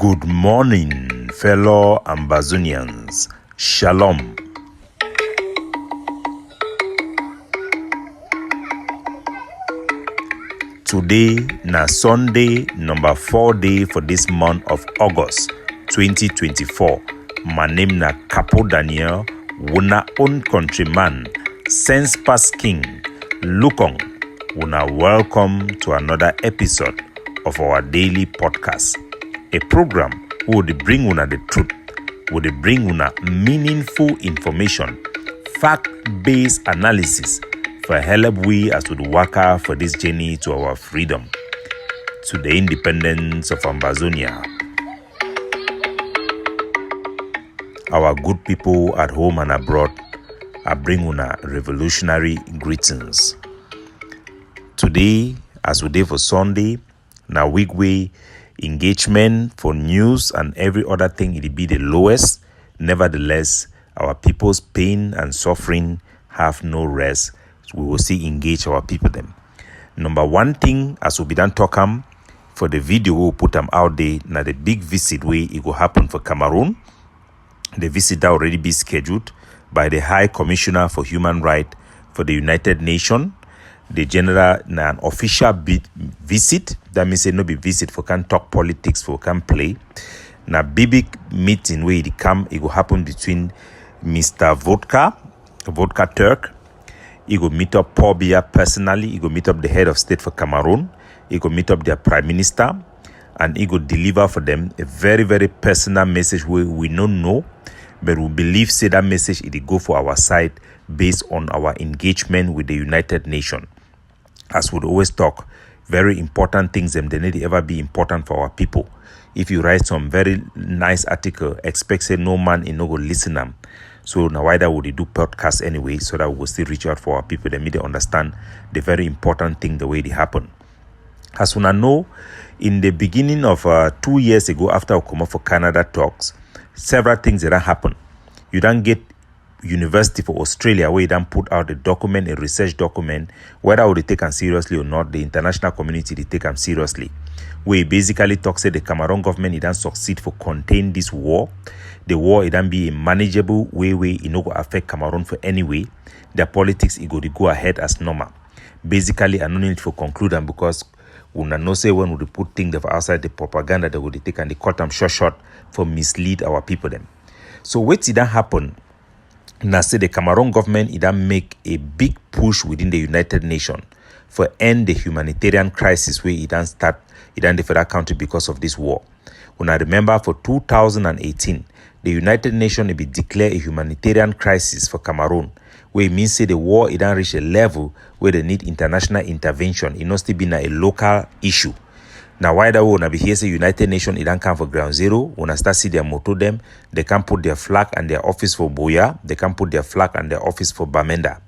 Good morning, fellow Ambazonians. Shalom. Today na Sunday number 4 day for this month of August 2024. My name na Capo Daniel, una own countryman, sense past king. Lukong, una welcome to another episode of our daily podcast. A program would bring una the truth, would bring una meaningful information, fact-based analysis for help we as we work for this journey to our freedom, to the independence of Ambazonia. Our good people at home and abroad, I bring una revolutionary greetings. Today, as we day for Sunday, na week way engagement for news and every other thing it be the lowest. Nevertheless, our people's pain and suffering have no rest. So we will see engage our people them. Number one thing, as we be done talk for the video we'll put them out there. Now the big visit way it will happen for Cameroon. The visit that already be scheduled by the High Commissioner for Human Rights for the United Nations. The general na an official visit. That means no be visit for can talk politics for can play. Na big meeting where it come. It will happen between Mr. VOLKER TURK. He go meet up Paul Biya personally. He go meet up the head of state for Cameroon. He go meet up their prime minister, and he go deliver for them a very, very personal message where we don't know, but we believe say that message it go for our side based on our engagement with the United Nations. As we always talk, very important things them they need to ever be important for our people. If you write some very nice article, expect say no man in no go listen them. So now why that would they do podcast anyway, so that we will still reach out for our people. They need to understand the very important thing the way they happen. As we know, in the beginning of 2 years ago, after I come up for Canada talks, several things that happen. You don't get University for Australia where you don't put out a document, a research document, whether would they take them seriously or not. The international community they take them seriously. We basically talk say the Cameroon government it don't succeed for contain this war. The war it don't be a manageable way it no go affect Cameroon for any way. Their politics it go ahead as normal. Basically, I don't need to conclude them because we know say when we put things outside the propaganda they would take and they cut them short for mislead our people them. So what did that happen? Now say the Cameroon government it don't make a big push within the United Nations for end the humanitarian crisis where it don't start it don't for that country because of this war. When I remember for 2018, the United Nations it be declare a humanitarian crisis for Cameroon, where it means say the war it don't reach a level where they need international intervention. It must be a local issue. Now why that when I be here say United Nations it don't come for ground zero, when I start see their motto them, they can put their flag and their office for Boya, they can put their flag and their office for Bamenda.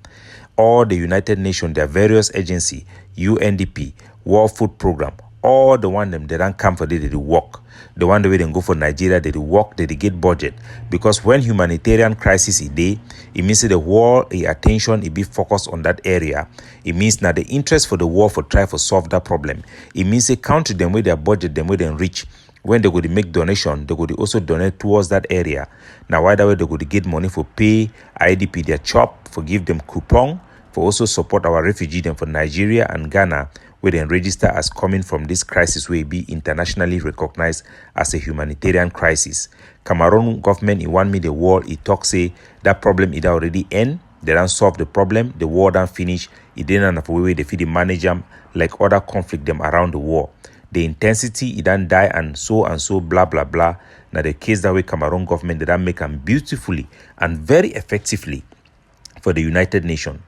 All the United Nations, their various agency, UNDP, World Food Program, all the one them they don't come for they work. The one the way they go for Nigeria, they work, they get budget. Because when humanitarian crisis is there, it means that the world attention it be focused on that area. It means now the interest for the war for try to solve that problem. It means a country them with their budget, them with them rich. When they go to make donation, they go to also donate towards that area. Now why that way they go to get money for pay IDP their chop, for give them coupon, for also support our refugees them for Nigeria and Ghana, where they register as coming from this crisis where it be internationally recognized as a humanitarian crisis. Cameroon government in 1 million world it talks say that problem it already end. They don't solve the problem, the war don't finish. It didn't enough way they feed the manage them like other conflict them around the war. The intensity it don't die and so blah blah blah. Now the case that way Cameroon government they don't make them beautifully and very effectively for the United Nations.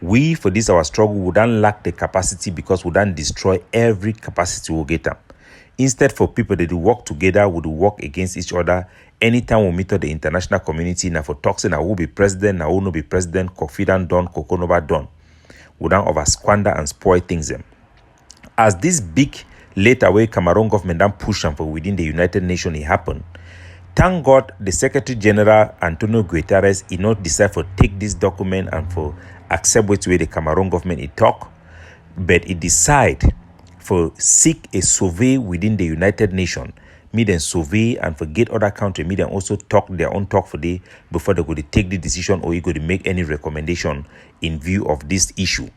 We, for this our struggle, we don't lack the capacity because we don't destroy every capacity we get them. Instead, for people that do work together, we do work against each other. Anytime we meet the international community, now for talking, I will be president, I will not be president, confident done, Kokonova done. We don't over squander and spoil things them. As this big later way Cameroon government don't push them for within the United Nations, it happened. Thank God, the Secretary General Antonio Guterres did not decide for take this document and for accept which way the Cameroon government it talk, but it decide for seek a survey within the United Nations me then survey and forget other country, me then also talk their own talk for day before they go to take the decision or you go to make any recommendation in view of this issue.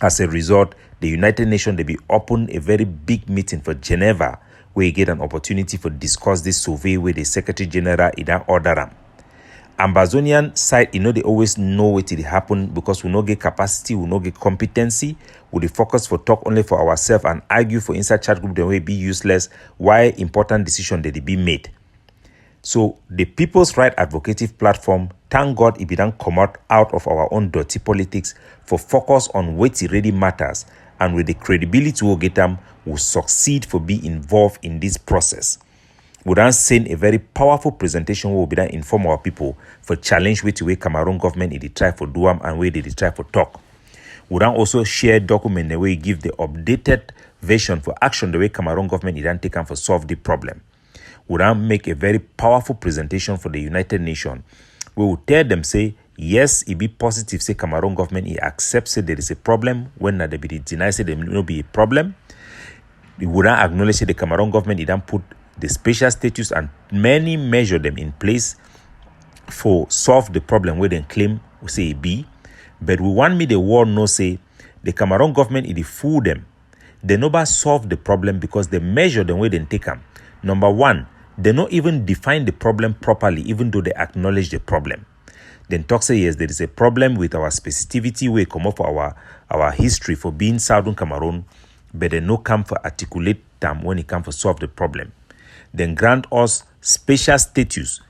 As a result, the United Nations, they be open a very big meeting for Geneva where you get an opportunity for discuss this survey with the Secretary General in that order. Amazonian side, they always know what will happen because we no get capacity, we no get competency. We focus for talk only for ourselves and argue for inside chat group, then will be useless. Why important decision did it be made? So the People's Right Advocative Platform, thank God it be done come out of our own dirty politics for focus on what really matters, and with the credibility we'll get them, will succeed for be involved in this process. We then send a very powerful presentation where we be done inform our people for challenge with the way Cameroon government it try for do and where they try for talk. We then also share document the way give the updated version for action the way Cameroon government it then take for solve the problem. We then make a very powerful presentation for the United Nations. We will tell them say yes, it be positive say Cameroon government it accepts say there is a problem when they be deny say there will be a problem. We will then acknowledge say the Cameroon government it then put the special status and many measure them in place for solve the problem where they claim we say it be. But we want me the world know say the Cameroon government it fool them. They never solve the problem because they measure the way they take them. Number one, they not even define the problem properly, even though they acknowledge the problem. Then talk say yes, there is a problem with our specificity we come up for our history for being Southern Cameroon, but they no come for articulate them when it come for solve the problem. Then grant us special status,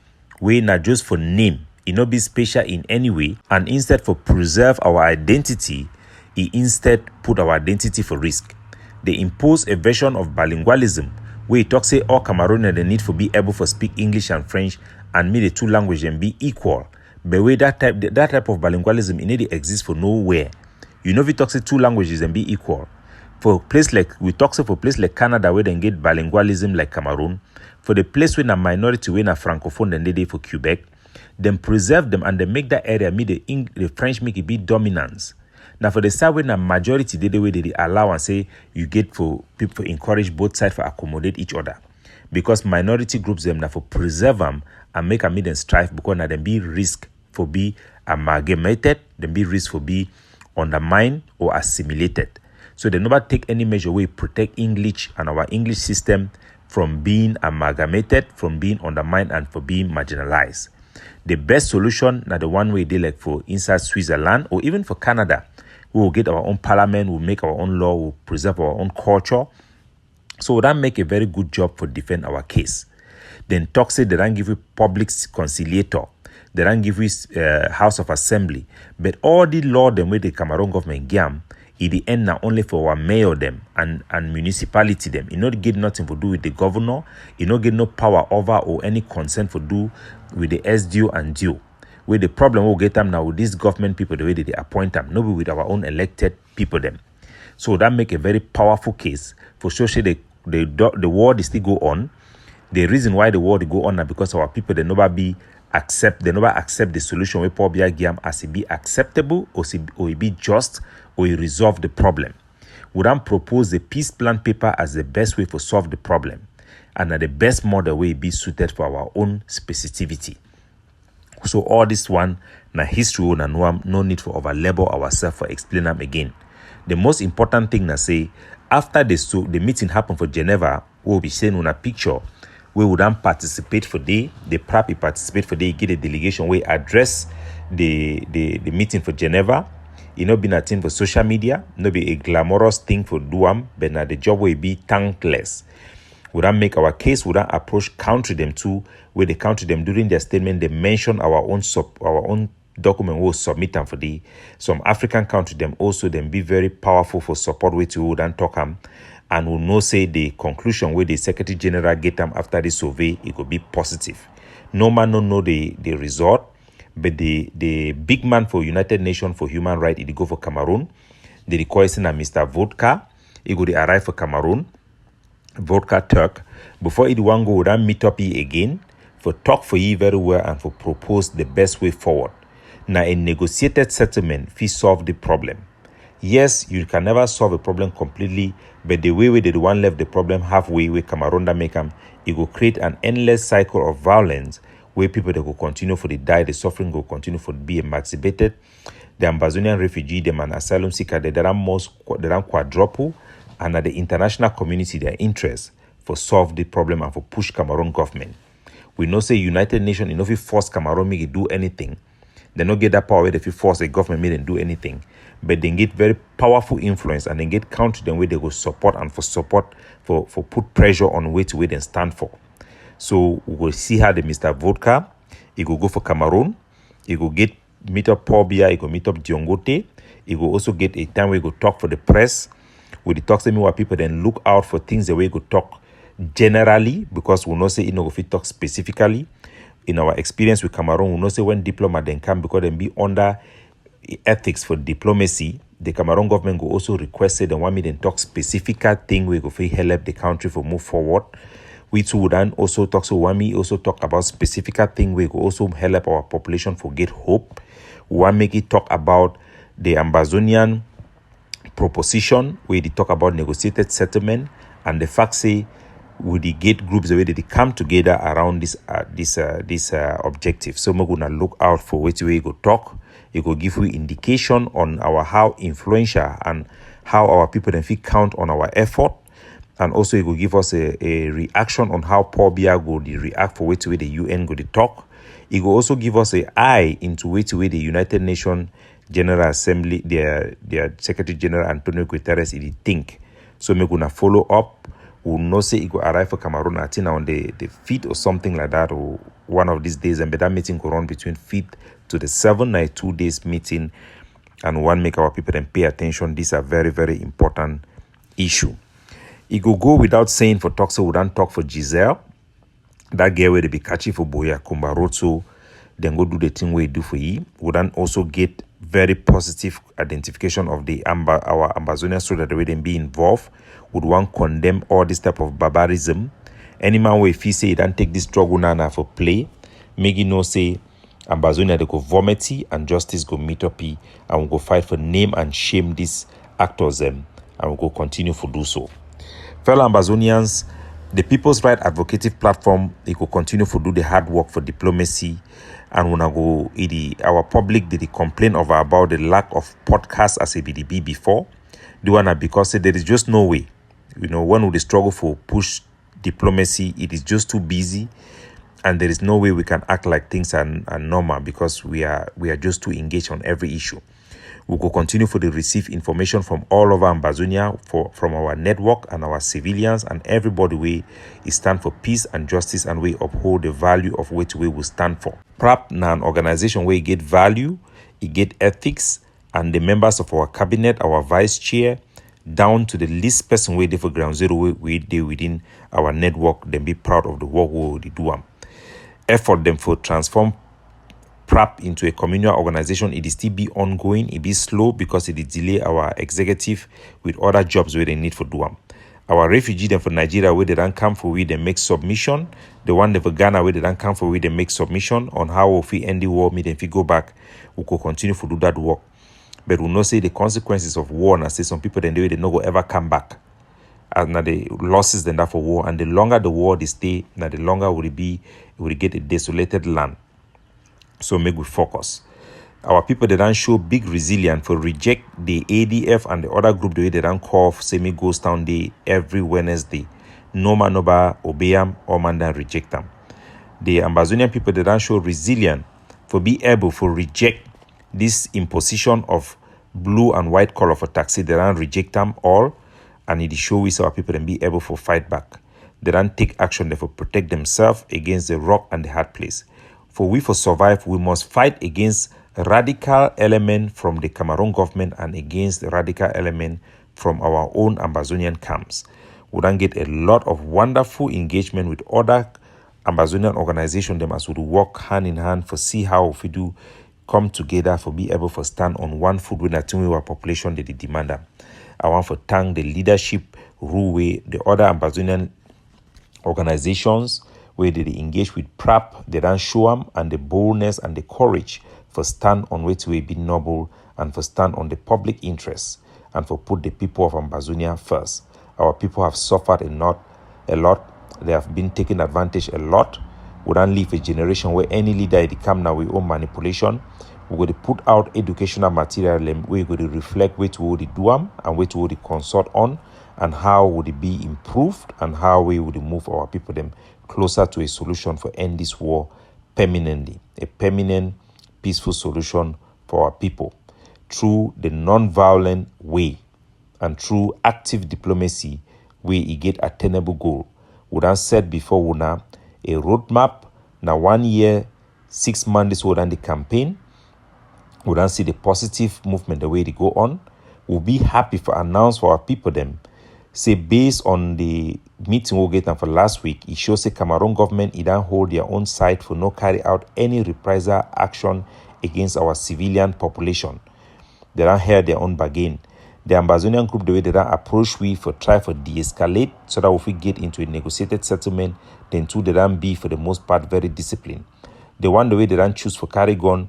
we not just for name, it not be special in any way, and instead for preserve our identity, it instead put our identity for risk. They impose a version of bilingualism, where it talk say all Cameroonians they need to be able to speak English and French and make the two languages and be equal. But where that type of bilingualism it need to exist for nowhere. We talk say two languages and be equal. For place like we talk say for place like Canada where they get bilingualism like Cameroon. For the place where a minority where a francophone then they for Quebec, then preserve them and they make that area the French make it be dominance. Now for the side when a majority they the way they allow and say you get for people encourage both sides for accommodate each other. Because minority groups them now for preserve them and make a them strife because now them be risk for be amalgamated, them be risk for be undermined or assimilated. So they never take any measure where protect English and our English system from being amalgamated, from being undermined, and for being marginalized. The best solution now the one way they like for inside Switzerland or even for Canada. We will get our own parliament, we'll make our own law, we'll preserve our own culture. So that make a very good job for defend our case. Then talk say they don't give you public conciliator. They don't give you House of Assembly. But all the law them with the Cameroon government gam, it the end now only for our mayor them and municipality them. It not get nothing to do with the governor. It not get no power over or any consent for do with the SDO and DO. Where the problem will get them now with these government people the way they appoint them, not with our own elected people them. So that make a very powerful case for sure. The war is still go on. The reason why the war go on now because our people they never accept the solution where Paul Biya give as it be acceptable or it be just or it resolve the problem. We then propose the peace plan paper as the best way for solve the problem and the best model way be suited for our own specificity. So all this one na history and no need for overlabor ourselves for explain them again. The most important thing na say after the meeting happen for Geneva, we'll be saying on a picture. We would then participate for the PRAPI participate for the get a delegation we address the meeting for Geneva. It not been a thing for social media, not be a glamorous thing for doam, but now the job will be thankless. We then make our case, we then approach country them too, where they country them during their statement, they mention our own document will submit them for some African country them also them be very powerful for support way to would and talk them. And we'll know say the conclusion where the Secretary General get them after the survey, it could be positive. No man don't know the result, but the big man for United Nations for Human Rights, it go for Cameroon. The requesting a Mr. VOLKER, it go to arrive for Cameroon, VOLKER TURK. Before it one go, would then meet up here again for talk for you very well and for propose the best way forward. Now a negotiated settlement fee solve the problem. Yes, you can never solve a problem completely, but the way we did one left the problem halfway, where Cameroon that make them, it will create an endless cycle of violence where people that will continue for the die, the suffering will continue for be emancipated. The Ambazonian refugee, them and asylum seeker, they are quadruple, and at the international community, their interest for solve the problem and for push Cameroon government. We know say United Nations, if you force Cameroon make it do anything, they don't get that power where if you force a government make them do anything. But they get very powerful influence and they get count them where they go support and for put pressure on which way they stand for. So we will see how the Mr. VOLKER, he go for Cameroon, he go meet up Paul Biya, he go meet up Diongote, he go also get a time where he go talk for the press. With the talk to me what people then look out for things the way he go talk generally, because we know say if we talk specifically. In our experience with Cameroon, we know say when diplomat then come because they be under ethics for diplomacy, the Cameroon government will also request say they want me to talk specific thing we go for help the country for move forward. We too would then also talk, so want me also talk about specific thing we go also help our population for get hope. We want make it talk about the Ambazonian proposition where they talk about negotiated settlement and the fact say with the gate groups the way they come together around this objective. So we're gonna look out for which way you go talk. It will give you indication on our how influential and how our people then feel count on our effort, and also it will give us a reaction on how Paul Biya go the react for which way the UN go to talk. It will also give us an eye into which way the United Nations General Assembly, their Secretary General Antonio Guterres, it think. So we're gonna follow up. We'll not say it will arrive for Cameroon, I think on the 5th or something like that, or one of these days, and that meeting will run between 5th to the 7th, like 2 days meeting, and one make our people then pay attention. These are very, very important issue. It will go without saying for talk, so we don't talk for Giselle. That girl where they be catchy for Boya Kumbaroto, then go do the thing we do for you. We don't also get very positive identification of our Ambazonian soldiers that they be involved. Would want condemn all this type of barbarism. Any man where if he say he don't take this struggle now for play, make you know say Ambazonia they go vomity and justice go meet up and we go fight for name and shame these actors and we go continue to do so. Fellow Ambazonians, the People's Right Advocative Platform, they go continue to do the hard work for diplomacy, and when I go our public did complain about the lack of podcasts as a BDB before. The one because there is just no way. When we struggle for push diplomacy, it is just too busy, and there is no way we can act like things are normal because we are just too engaged on every issue. We will continue to receive information from all over Ambazonia from our network and our civilians and everybody we stand for peace and justice and we uphold the value of which we will stand for. PRAP now an organization where it get value, it get ethics, and the members of our cabinet, our vice chair, down to the least person we did for ground zero we do within our network, then be proud of the work we will do. Effort them for transform PRAP into a communal organization, it is still be ongoing, it be slow because it delay our executive with other jobs where they need for do them. Our refugee them for Nigeria where they don't come for we they make submission. The one they for Ghana where they don't come for we they make submission on how if we end the war, if we go back, we could continue to do that work. But we know say the consequences of war, and I say some people then they no go ever come back. And now the losses then that for war, and the longer the war they stay, now the longer will it get a desolated land. So make we focus. Our people they don't show big resilience for reject the ADF and the other group the way they don't call semi ghost town day every Wednesday. No man noba obey them or man then reject them. The Ambazonian people they don't show resilience for be able to reject this imposition of blue and white color for taxi. They don't reject them all, and it show we our people and be able to fight back. They don't take action therefore protect themselves against the rock and the hard place. For we for survive, we must fight against radical element from the Cameroon government and against the radical element from our own Ambazonian camps. We don't get a lot of wonderful engagement with other Ambazonian organizations them as we work hand in hand for see how if we do come together for be able to stand on one foot with that our population that they demand them. I want to thank the leadership who way the other Ambazonian organizations where they engage with PRAP, they don't show them and the boldness and the courage for stand on which we be noble and for stand on the public interest. and for put the people of Ambazonia first. Our people have suffered a lot. They have been taken advantage a lot. We don't live a generation where any leader they come now with own manipulation. We're going to put out educational material we're going to reflect which we would do them and which we would consult on, and how would it be improved, and how we would move our people them closer to a solution for end this war permanently. A permanent, peaceful solution for our people through the non-violent way and through active diplomacy where it get attainable goal. We done said before we now a roadmap. Now 1 year, 6 months we done the campaign. We don't see the positive movement the way they go on. We'll be happy for announce for our people them. Say based on the meeting we'll get for last week, it shows the Cameroon government it don't hold their own side for no carry out any reprisal action against our civilian population. They don't hear their own bargain. The Ambazonian group, the way they don't approach we for try for de-escalate so that if we get into a negotiated settlement, then too they don't be for the most part very disciplined. The one the way they don't choose for carry gun,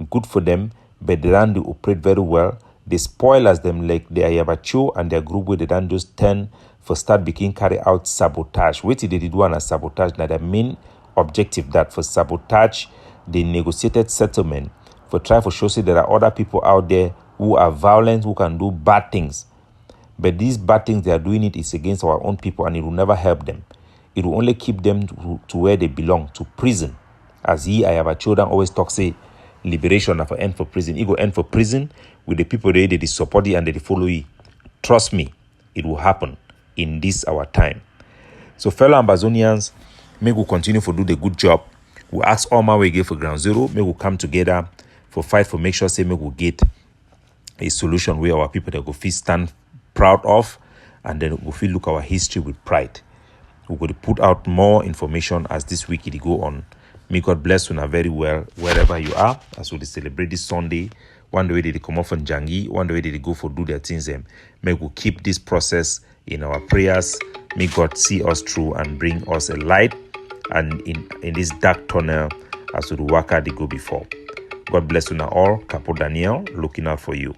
good for them, but they don't operate very well. They spoil as them like the Ayabacho and their group where they don't just turn for start begin carry out sabotage. What did they do on a sabotage? Now the main objective that for sabotage the negotiated settlement, for try for show say there are other people out there who are violent, who can do bad things. But these bad things they are doing it is against our own people, and it will never help them. It will only keep them to where they belong, to prison. As Ayabacho always talk say, liberation for end for prison. It go end for prison with the people they support it and they follow it. Trust me, it will happen in this our time. So fellow Ambazonians, may we continue to do the good job. We ask all my way get for ground zero. May we come together for fight for make sure say may we get a solution where our people that go feel stand proud of, and then we feel look our history with pride. We're going to put out more information as this week it go on. May God bless you now very well wherever you are as we celebrate this Sunday. One day they come off from Jangi, one day they go for do their things. May we keep this process in our prayers. May God see us through and bring us a light and in this dark tunnel as we work out they go before. God bless you now all. Capo Daniel looking out for you.